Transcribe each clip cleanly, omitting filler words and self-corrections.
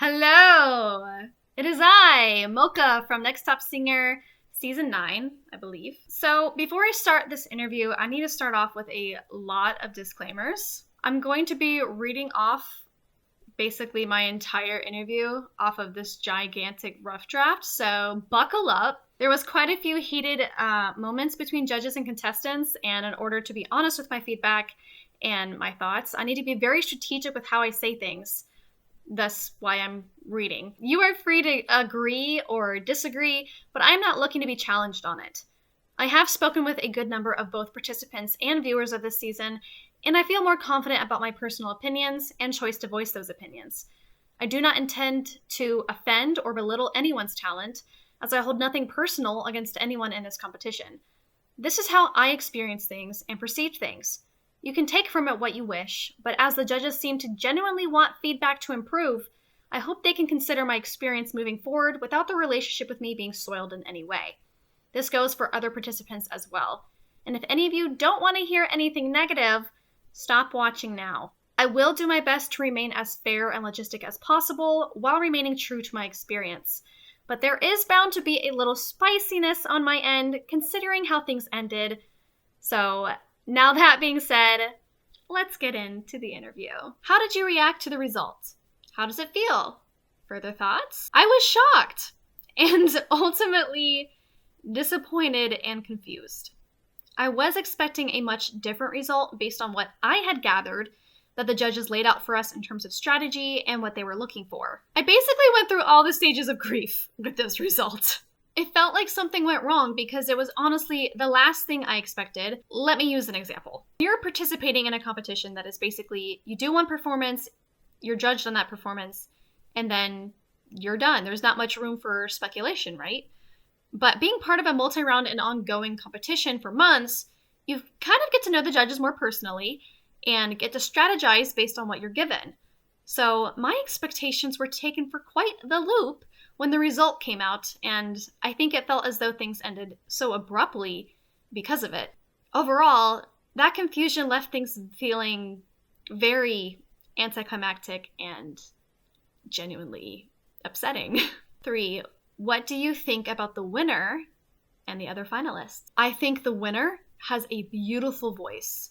Hello! It is I, Mocha from Next Top Singer Season 9, I believe. So, before I start this interview, I need to start off with a lot of disclaimers. I'm going to be reading off basically my entire interview off of this gigantic rough draft, so buckle up. There was quite a few heated moments between judges and contestants, and in order to be honest with my feedback and my thoughts, I need to be very strategic with how I say things. Thus why I'm reading. You are free to agree or disagree, but I'm not looking to be challenged on it. I have spoken with a good number of both participants and viewers of this season, and I feel more confident about my personal opinions and choice to voice those opinions. I do not intend to offend or belittle anyone's talent, as I hold nothing personal against anyone in this competition. This is how I experience things and perceive things. You can take from it what you wish, but as the judges seem to genuinely want feedback to improve, I hope they can consider my experience moving forward without the relationship with me being soiled in any way. This goes for other participants as well. And if any of you don't want to hear anything negative, stop watching now. I will do my best to remain as fair and logistic as possible while remaining true to my experience. But there is bound to be a little spiciness on my end, considering how things ended. So, now that being said, let's get into the interview. How did you react to the results? How does it feel? Further thoughts? I was shocked and ultimately disappointed and confused. I was expecting a much different result based on what I had gathered that the judges laid out for us in terms of strategy and what they were looking for. I basically went through all the stages of grief with this result. It felt like something went wrong because it was honestly the last thing I expected. Let me use an example. You're participating in a competition that is basically, you do one performance, you're judged on that performance, and then you're done. There's not much room for speculation, right? But being part of a multi-round and ongoing competition for months, you kind of get to know the judges more personally and get to strategize based on what you're given. So my expectations were taken for quite the loop when the result came out, and I think it felt as though things ended so abruptly because of it. Overall, that confusion left things feeling very anticlimactic and genuinely upsetting. 3. What do you think about the winner and the other finalists? I think the winner has a beautiful voice.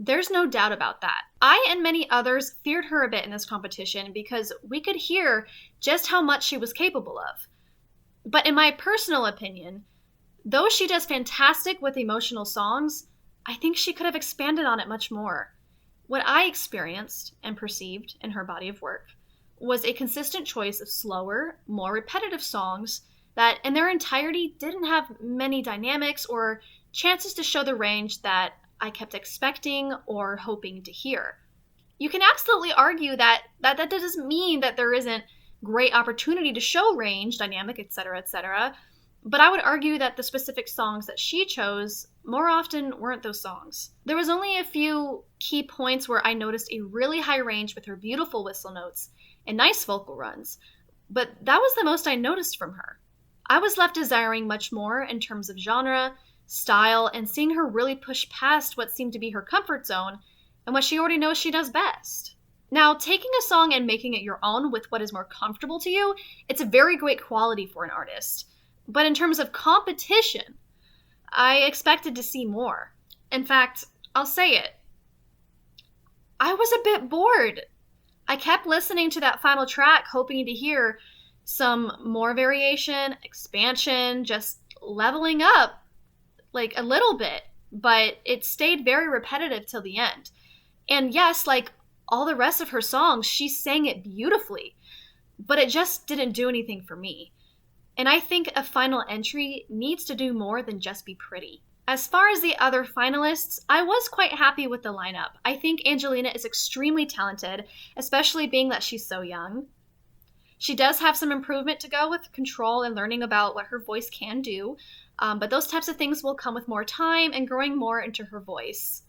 There's no doubt about that. I and many others feared her a bit in this competition because we could hear just how much she was capable of. But in my personal opinion, though she does fantastic with emotional songs, I think she could have expanded on it much more. What I experienced and perceived in her body of work was a consistent choice of slower, more repetitive songs that in their entirety didn't have many dynamics or chances to show the range that I kept expecting or hoping to hear. You can absolutely argue that doesn't mean that there isn't great opportunity to show range, dynamic, etc., but I would argue that the specific songs that she chose more often weren't those songs. There was only a few key points where I noticed a really high range with her beautiful whistle notes and nice vocal runs, but that was the most I noticed from her. I was left desiring much more in terms of genre, style, and seeing her really push past what seemed to be her comfort zone and what she already knows she does best. Now, taking a song and making it your own with what is more comfortable to you, it's a very great quality for an artist. But in terms of competition, I expected to see more. In fact, I'll say it. I was a bit bored. I kept listening to that final track, hoping to hear some more variation, expansion, just leveling up. Like a little bit, but it stayed very repetitive till the end. And yes, like all the rest of her songs, she sang it beautifully, but it just didn't do anything for me. And I think a final entry needs to do more than just be pretty. As far as the other finalists, I was quite happy with the lineup. I think Angelina is extremely talented, especially being that she's so young. She does have some improvement to go with control and learning about what her voice can do, but those types of things will come with more time and growing more into her voice.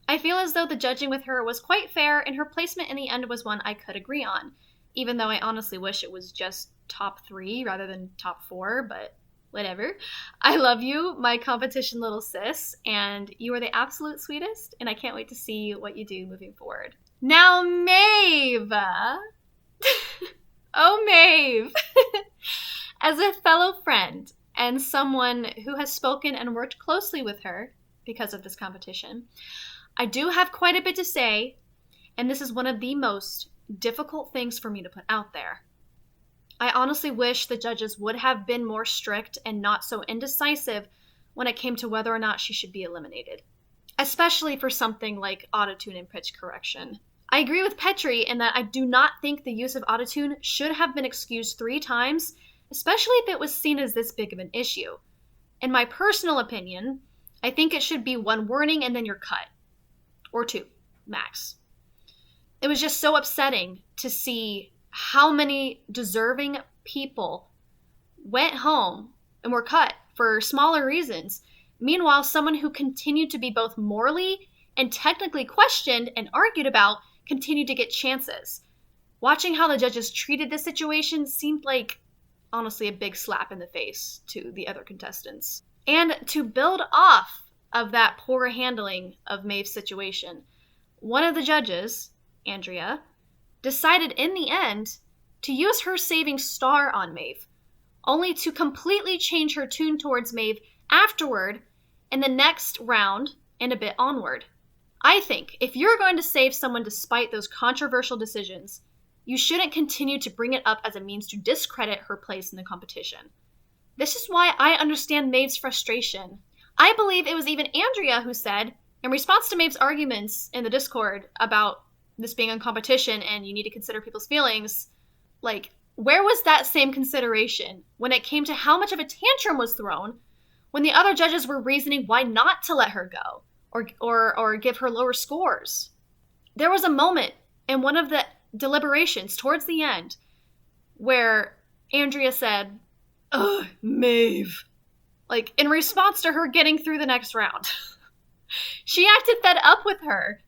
I feel as though the judging with her was quite fair, and her placement in the end was one I could agree on, even though I honestly wish it was just top 3 rather than top 4, but whatever. I love you, my competition little sis, and you are the absolute sweetest, and I can't wait to see what you do moving forward. Now, Maeve! Oh, Maeve! As a fellow friend and someone who has spoken and worked closely with her because of this competition, I do have quite a bit to say, and this is one of the most difficult things for me to put out there. I honestly wish the judges would have been more strict and not so indecisive when it came to whether or not she should be eliminated, especially for something like autotune and pitch correction. I agree with Petri in that I do not think the use of autotune should have been excused 3 times, especially if it was seen as this big of an issue. In my personal opinion, I think it should be 1 warning and then you're cut. Or 2, max. It was just so upsetting to see how many deserving people went home and were cut for smaller reasons. Meanwhile, someone who continued to be both morally and technically questioned and argued about continued to get chances. Watching how the judges treated this situation seemed like, honestly, a big slap in the face to the other contestants. And to build off of that poor handling of Maeve's situation, one of the judges, Andrea, decided in the end to use her saving star on Maeve, only to completely change her tune towards Maeve afterward in the next round and a bit onward. I think if you're going to save someone despite those controversial decisions, you shouldn't continue to bring it up as a means to discredit her place in the competition. This is why I understand Maeve's frustration. I believe it was even Andrea who said, in response to Maeve's arguments in the Discord about this being a competition and you need to consider people's feelings, like, where was that same consideration when it came to how much of a tantrum was thrown when the other judges were reasoning why not to let her go or give her lower scores? There was a moment in one of the deliberations towards the end where Andrea said, "Ugh, Maeve," like in response to her getting through the next round. She acted fed up with her,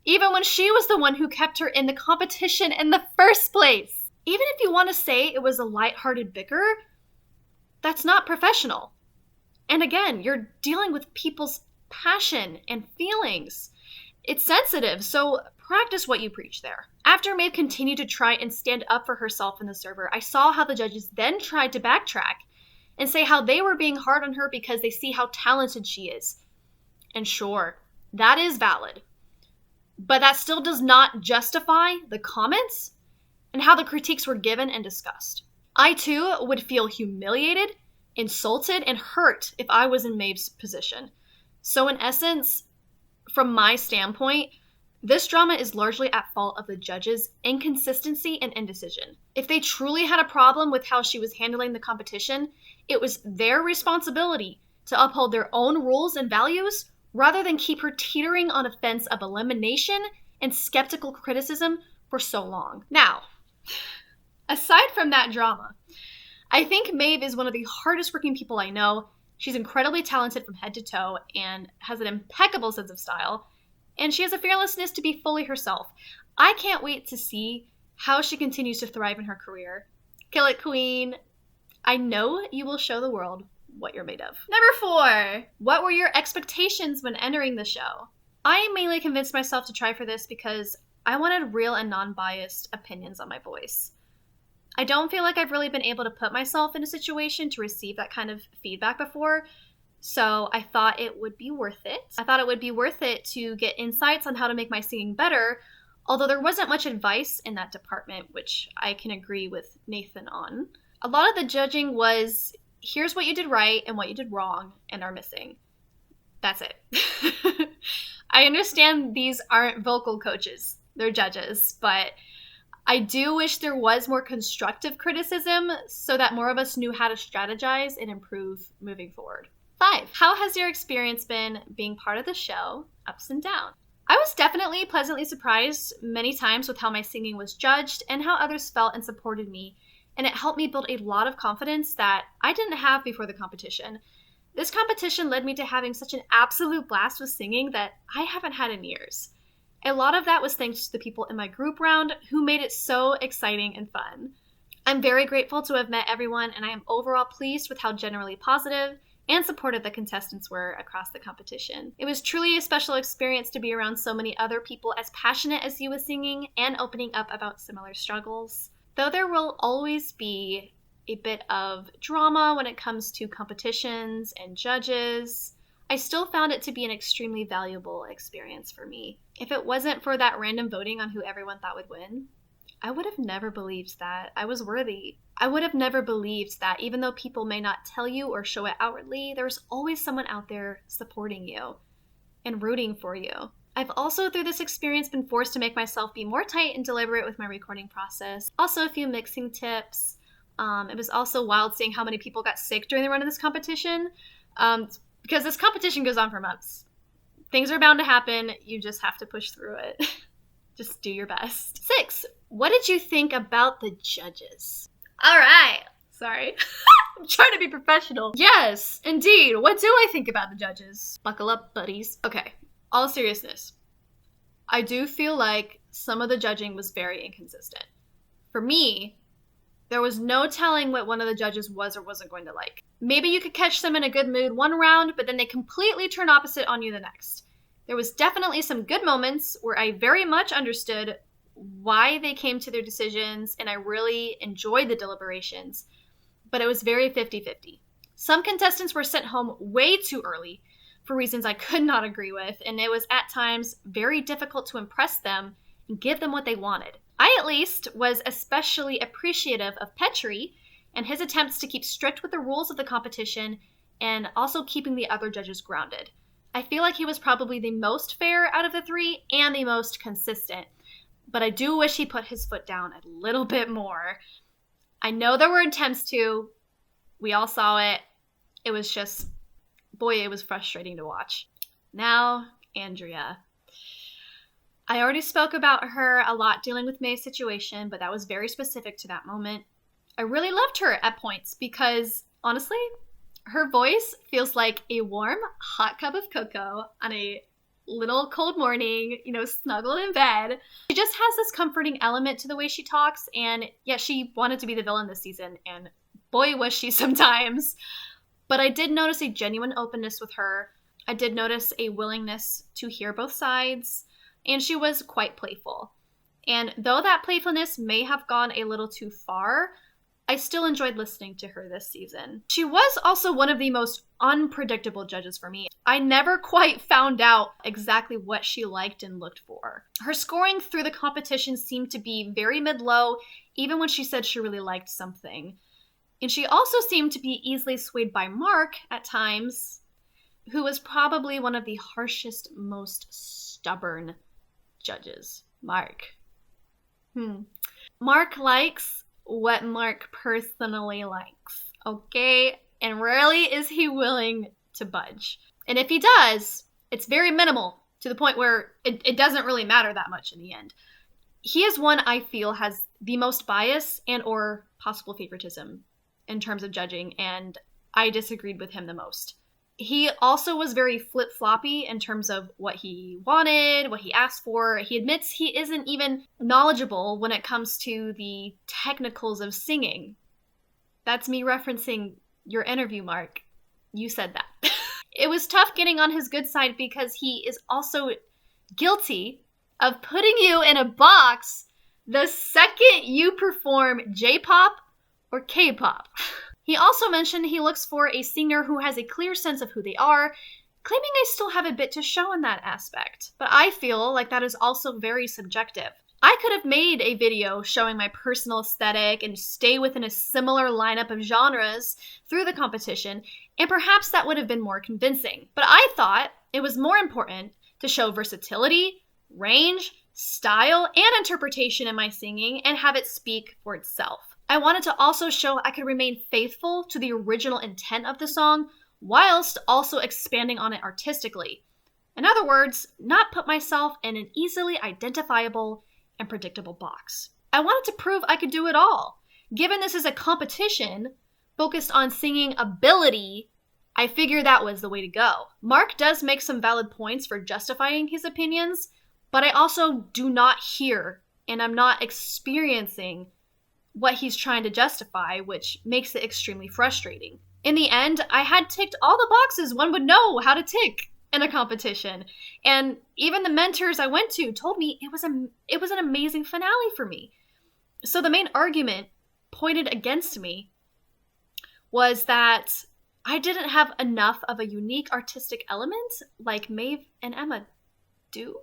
even when she was the one who kept her in the competition in the first place. Even if you want to say it was a lighthearted bicker, that's not professional. And again, you're dealing with people's passion and feelings. It's sensitive, so practice what you preach there. After Maeve continued to try and stand up for herself in the server, I saw how the judges then tried to backtrack and say how they were being hard on her because they see how talented she is. And sure, that is valid. But that still does not justify the comments and how the critiques were given and discussed. I too would feel humiliated, insulted, and hurt if I was in Maeve's position. So in essence, from my standpoint, this drama is largely at fault of the judges' inconsistency and indecision. If they truly had a problem with how she was handling the competition, it was their responsibility to uphold their own rules and values rather than keep her teetering on a fence of elimination and skeptical criticism for so long. Now, aside from that drama, I think Maeve is one of the hardest working people I know. She's incredibly talented from head to toe and has an impeccable sense of style, and she has a fearlessness to be fully herself. I can't wait to see how she continues to thrive in her career. Kill it, queen. I know you will show the world what you're made of. Number 4, what were your expectations when entering the show? I mainly convinced myself to try for this because I wanted real and non-biased opinions on my voice. I don't feel like I've really been able to put myself in a situation to receive that kind of feedback before, so I thought it would be worth it. I thought it would be worth it to get insights on how to make my singing better, although there wasn't much advice in that department, which I can agree with Nathan on. A lot of the judging was, here's what you did right and what you did wrong and are missing. That's it. I understand these aren't vocal coaches, they're judges, but I do wish there was more constructive criticism so that more of us knew how to strategize and improve moving forward. 5, how has your experience been being part of the show, ups and downs? I was definitely pleasantly surprised many times with how my singing was judged and how others felt and supported me, and it helped me build a lot of confidence that I didn't have before the competition. This competition led me to having such an absolute blast with singing that I haven't had in years. A lot of that was thanks to the people in my group round who made it so exciting and fun. I'm very grateful to have met everyone, and I am overall pleased with how generally positive and supportive the contestants were across the competition. It was truly a special experience to be around so many other people as passionate as you with singing and opening up about similar struggles. Though there will always be a bit of drama when it comes to competitions and judges, I still found it to be an extremely valuable experience for me. If it wasn't for that random voting on who everyone thought would win, I would have never believed that I was worthy. I would have never believed that even though people may not tell you or show it outwardly, there's always someone out there supporting you and rooting for you. I've also, through this experience, been forced to make myself be more tight and deliberate with my recording process. Also, a few mixing tips. It was also wild seeing how many people got sick during the run of this competition, because this competition goes on for months. Things are bound to happen. You just have to push through it. Just do your best. 6. What did you think about the judges? All right. Sorry. I'm trying to be professional. Yes, indeed. What do I think about the judges? Buckle up, buddies. Okay. All seriousness. I do feel like some of the judging was very inconsistent. For me, there was no telling what one of the judges was or wasn't going to like. Maybe you could catch them in a good mood one round, but then they completely turn opposite on you the next. There was definitely some good moments where I very much understood why they came to their decisions, and I really enjoyed the deliberations, but it was very 50-50. Some contestants were sent home way too early for reasons I could not agree with, and it was at times very difficult to impress them and give them what they wanted. I, at least, was especially appreciative of Petri and his attempts to keep strict with the rules of the competition and also keeping the other judges grounded. I feel like he was probably the most fair out of the 3 and the most consistent, but I do wish he put his foot down a little bit more. I know there were attempts to. We all saw it. It was just, boy, it was frustrating to watch. Now, Andrea. I already spoke about her a lot dealing with May's situation, but that was very specific to that moment. I really loved her at points because, honestly, her voice feels like a warm, hot cup of cocoa on a little cold morning, snuggled in bed. She just has this comforting element to the way she talks, and yet she wanted to be the villain this season, and boy was she sometimes. But I did notice a genuine openness with her. I did notice a willingness to hear both sides, and she was quite playful. And though that playfulness may have gone a little too far, I still enjoyed listening to her this season. She was also one of the most unpredictable judges for me. I never quite found out exactly what she liked and looked for. Her scoring through the competition seemed to be very mid-low, even when she said she really liked something. And she also seemed to be easily swayed by Mark at times, who was probably one of the harshest, most stubborn judges. Mark. Mark likes what Mark personally likes, okay? And rarely is he willing to budge. And if he does, it's very minimal, to the point where it doesn't really matter that much in the end. He is one I feel has the most bias and or possible favoritism in terms of judging, and I disagreed with him the most. He also was very flip-floppy in terms of what he wanted, what he asked for. He admits he isn't even knowledgeable when it comes to the technicals of singing. That's me referencing your interview, Mark. You said that. It was tough getting on his good side because he is also guilty of putting you in a box the second you perform J-pop or K-pop. He also mentioned he looks for a singer who has a clear sense of who they are, claiming I still have a bit to show in that aspect. But I feel like that is also very subjective. I could have made a video showing my personal aesthetic and stay within a similar lineup of genres through the competition, and perhaps that would have been more convincing. But I thought it was more important to show versatility, range, style, and interpretation in my singing and have it speak for itself. I wanted to also show I could remain faithful to the original intent of the song, whilst also expanding on it artistically. In other words, not put myself in an easily identifiable and predictable box. I wanted to prove I could do it all. Given this is a competition focused on singing ability, I figured that was the way to go. Mark does make some valid points for justifying his opinions, but I also do not hear and I'm not experiencing what he's trying to justify, which makes it extremely frustrating. In the end, I had ticked all the boxes one would know how to tick in a competition. And even the mentors I went to told me it was an amazing finale for me. So the main argument pointed against me was that I didn't have enough of a unique artistic element like Maeve and Emma do.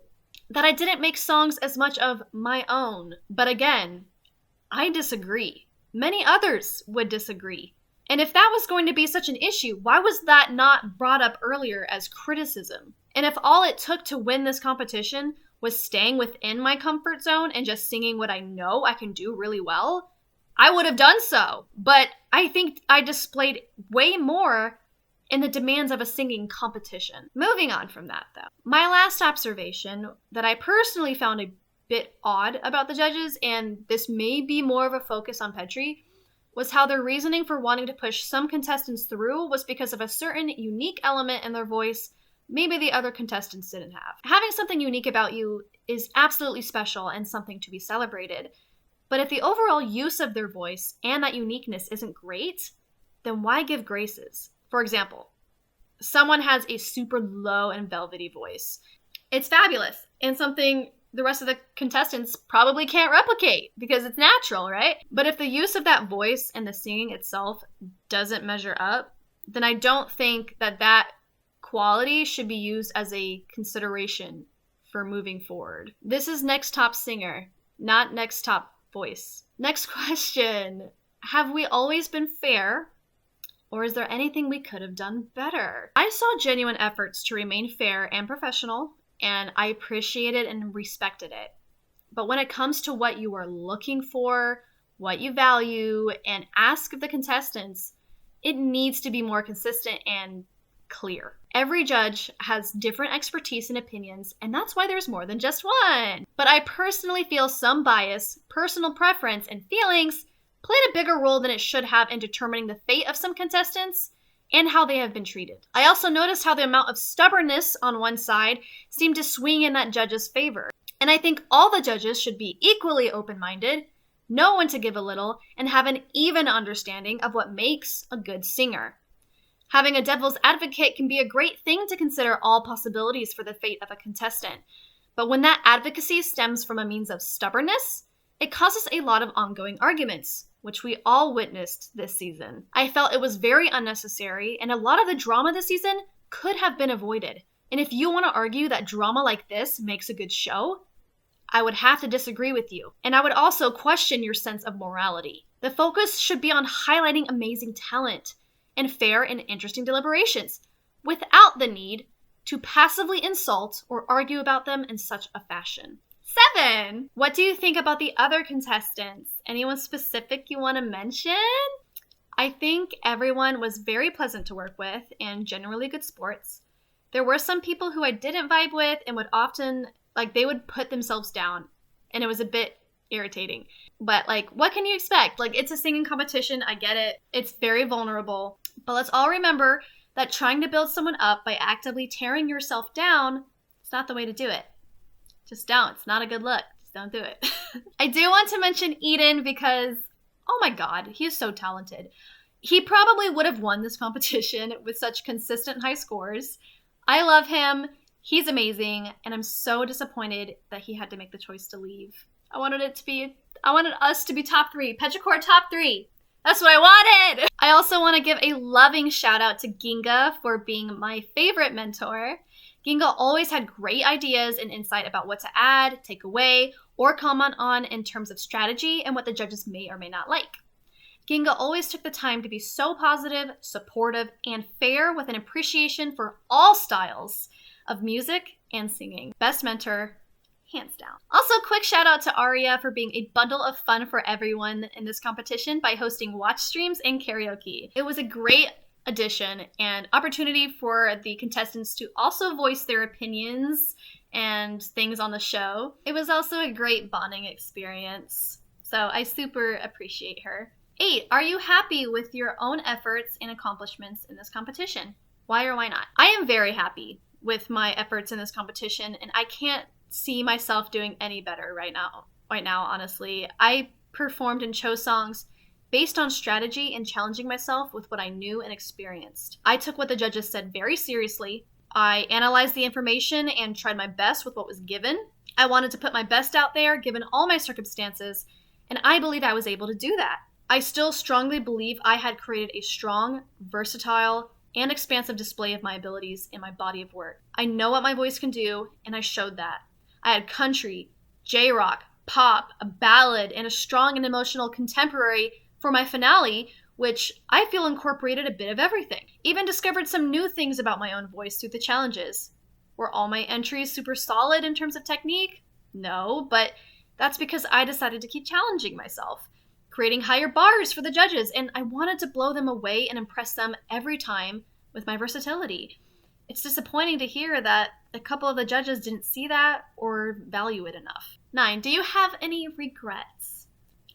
That I didn't make songs as much of my own. But again, I disagree. Many others would disagree. And if that was going to be such an issue, why was that not brought up earlier as criticism? And if all it took to win this competition was staying within my comfort zone and just singing what I know I can do really well, I would have done so. But I think I displayed way more in the demands of a singing competition. Moving on from that, though. My last observation that I personally found a bit odd about the judges, and this may be more of a focus on Petri, was how their reasoning for wanting to push some contestants through was because of a certain unique element in their voice maybe the other contestants didn't have. Having something unique about you is absolutely special and something to be celebrated. But if the overall use of their voice and that uniqueness isn't great, then why give graces? For example, someone has a super low and velvety voice. It's fabulous and something the rest of the contestants probably can't replicate because it's natural, right? But if the use of that voice and the singing itself doesn't measure up, then I don't think that quality should be used as a consideration for moving forward. This is Next Top Singer, not Next Top Voice. Next question. Have we always been fair? Or is there anything we could have done better? I saw genuine efforts to remain fair and professional, and I appreciated and respected it. But when it comes to what you are looking for, what you value, and ask of the contestants, it needs to be more consistent and clear. Every judge has different expertise and opinions, and that's why there's more than just one. But I personally feel some bias, personal preference, and feelings played a bigger role than it should have in determining the fate of some contestants and how they have been treated. I also noticed how the amount of stubbornness on one side seemed to swing in that judge's favor. And I think all the judges should be equally open-minded, know when to give a little, and have an even understanding of what makes a good singer. Having a devil's advocate can be a great thing to consider all possibilities for the fate of a contestant. But when that advocacy stems from a means of stubbornness, it causes a lot of ongoing arguments, which we all witnessed this season. I felt it was very unnecessary, and a lot of the drama this season could have been avoided. And if you want to argue that drama like this makes a good show, I would have to disagree with you. And I would also question your sense of morality. The focus should be on highlighting amazing talent and fair and interesting deliberations, without the need to passively insult or argue about them in such a fashion. 7. What do you think about the other contestants? Anyone specific you want to mention? I think everyone was very pleasant to work with and generally good sports. There were some people who I didn't vibe with and would often, they would put themselves down, and it was a bit irritating. But, what can you expect? It's a singing competition. I get it. It's very vulnerable. But let's all remember that trying to build someone up by actively tearing yourself down is not the way to do it. Just don't. It's not a good look. Just don't do it. I do want to mention Eden because, oh my God, he is so talented. He probably would have won this competition with such consistent high scores. I love him. He's amazing. And I'm so disappointed that he had to make the choice to leave. I wanted us to be top 3. Petrichor top 3. That's what I wanted. I also want to give a loving shout out to Ginga for being my favorite mentor. Ginga always had great ideas and insight about what to add, take away, or comment on in terms of strategy and what the judges may or may not like. Ginga always took the time to be so positive, supportive, and fair with an appreciation for all styles of music and singing. Best mentor, hands down. Also, quick shout out to Aria for being a bundle of fun for everyone in this competition by hosting watch streams and karaoke. It was a great addition and opportunity for the contestants to also voice their opinions and things on the show. It was also a great bonding experience, so I super appreciate her. 8. Are you happy with your own efforts and accomplishments in this competition? Why or why not? I am very happy with my efforts in this competition, and I can't see myself doing any better right now, honestly. I performed and chose songs based on strategy and challenging myself with what I knew and experienced. I took what the judges said very seriously. I analyzed the information and tried my best with what was given. I wanted to put my best out there given all my circumstances, And I believe I was able to do that. I still strongly believe I had created a strong, versatile, and expansive display of my abilities in my body of work. I know what my voice can do, and I showed that. I had country, J-rock, pop, a ballad, and a strong and emotional contemporary for my finale, which I feel incorporated a bit of everything. Even discovered some new things about my own voice through the challenges. Were all my entries super solid in terms of technique? No, but that's because I decided to keep challenging myself, creating higher bars for the judges, and I wanted to blow them away and impress them every time with my versatility. It's disappointing to hear that a couple of the judges didn't see that or value it enough. 9. Do you have any regrets?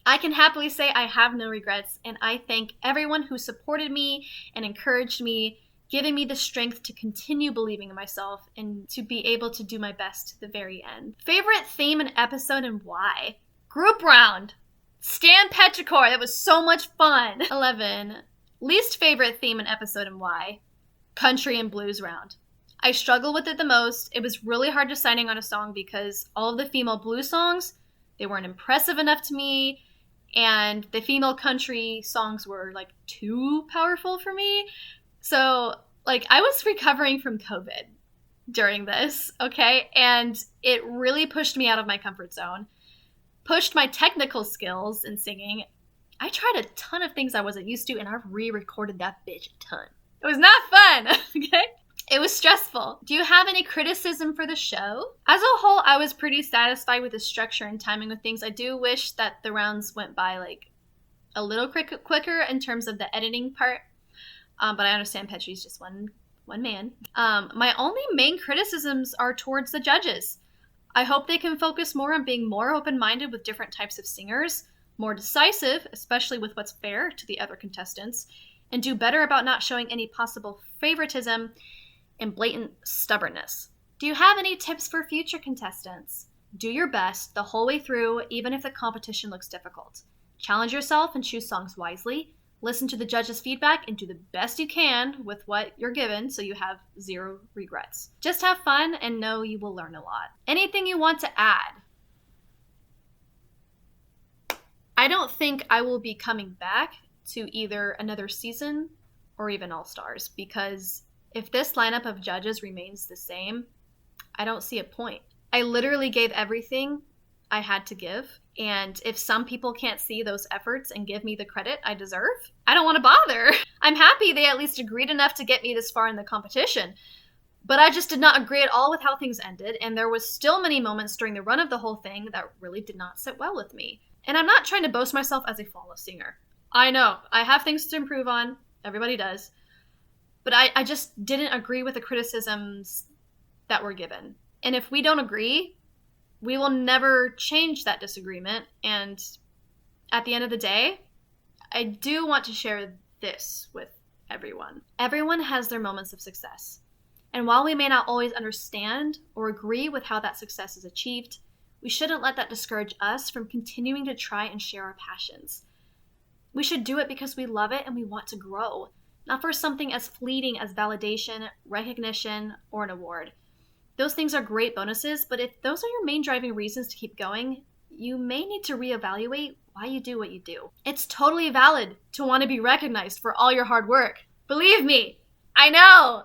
I can happily say I have no regrets, and I thank everyone who supported me and encouraged me, giving me the strength to continue believing in myself and to be able to do my best to the very end. Favorite theme and episode and why? Group round. Stan Petrichor. That was so much fun. 11. Least favorite theme and episode and why? Country and blues round. I struggled with it the most. It was really hard deciding on a song because all of the female blues songs, they weren't impressive enough to me, and the female country songs were like too powerful for me. So like I was recovering from COVID during this, okay? And it really pushed me out of my comfort zone, pushed my technical skills in singing. I tried a ton of things I wasn't used to, and I've re-recorded that bitch a ton. It was not fun, okay? It was stressful. Do you have any criticism for the show? As a whole, I was pretty satisfied with the structure and timing of things. I do wish that the rounds went by like a little quicker in terms of the editing part. But I understand Petri's just one man. My only main criticisms are towards the judges. I hope they can focus more on being more open-minded with different types of singers, more decisive, especially with what's fair to the other contestants, and do better about not showing any possible favoritism and blatant stubbornness. Do you have any tips for future contestants? Do your best the whole way through, even if the competition looks difficult. Challenge yourself and choose songs wisely. Listen to the judges' feedback and do the best you can with what you're given so you have zero regrets. Just have fun and know you will learn a lot. Anything you want to add? I don't think I will be coming back to either another season or even All Stars, because if this lineup of judges remains the same, I don't see a point. I literally gave everything I had to give, and if some people can't see those efforts and give me the credit I deserve, I don't want to bother. I'm happy they at least agreed enough to get me this far in the competition, but I just did not agree at all with how things ended, and there was still many moments during the run of the whole thing that really did not sit well with me. And I'm not trying to boast myself as a flawless singer. I know, I have things to improve on, everybody does, but I just didn't agree with the criticisms that were given. And if we don't agree, we will never change that disagreement. And at the end of the day, I do want to share this with everyone. Everyone has their moments of success. And while we may not always understand or agree with how that success is achieved, we shouldn't let that discourage us from continuing to try and share our passions. We should do it because we love it and we want to grow, not for something as fleeting as validation, recognition, or an award. Those things are great bonuses, but if those are your main driving reasons to keep going, you may need to reevaluate why you do what you do. It's totally valid to want to be recognized for all your hard work. Believe me, I know!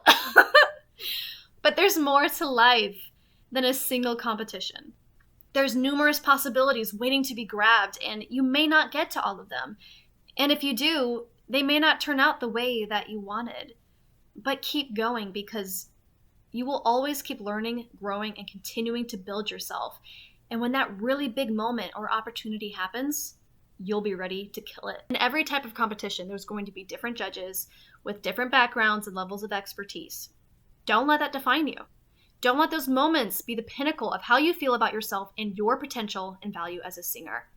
But there's more to life than a single competition. There's numerous possibilities waiting to be grabbed, and you may not get to all of them. And if you do, they may not turn out the way that you wanted. But keep going, because you will always keep learning, growing, and continuing to build yourself. And when that really big moment or opportunity happens, you'll be ready to kill it. In every type of competition, there's going to be different judges with different backgrounds and levels of expertise. Don't let that define you. Don't let those moments be the pinnacle of how you feel about yourself and your potential and value as a singer.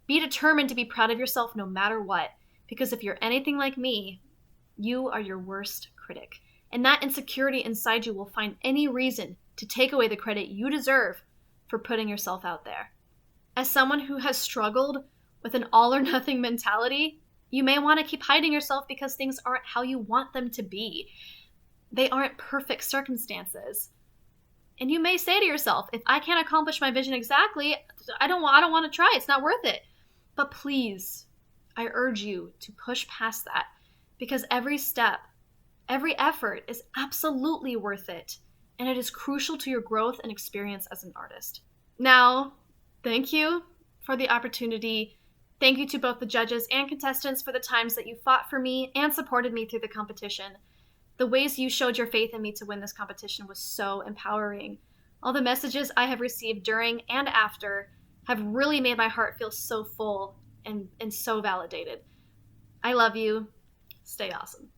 Be determined to be proud of yourself no matter what, because if you're anything like me, you are your worst critic. And that insecurity inside you will find any reason to take away the credit you deserve for putting yourself out there. As someone who has struggled with an all or nothing mentality, you may want to keep hiding yourself because things aren't how you want them to be. They aren't perfect circumstances. And you may say to yourself, if I can't accomplish my vision exactly, I don't want to try. It's not worth it. But please, I urge you to push past that, because every step, every effort is absolutely worth it, and it is crucial to your growth and experience as an artist. Now, thank you for the opportunity. Thank you to both the judges and contestants for the times that you fought for me and supported me through the competition. The ways you showed your faith in me to win this competition was so empowering. All the messages I have received during and after have really made my heart feel so full and so validated. I love you. Stay awesome.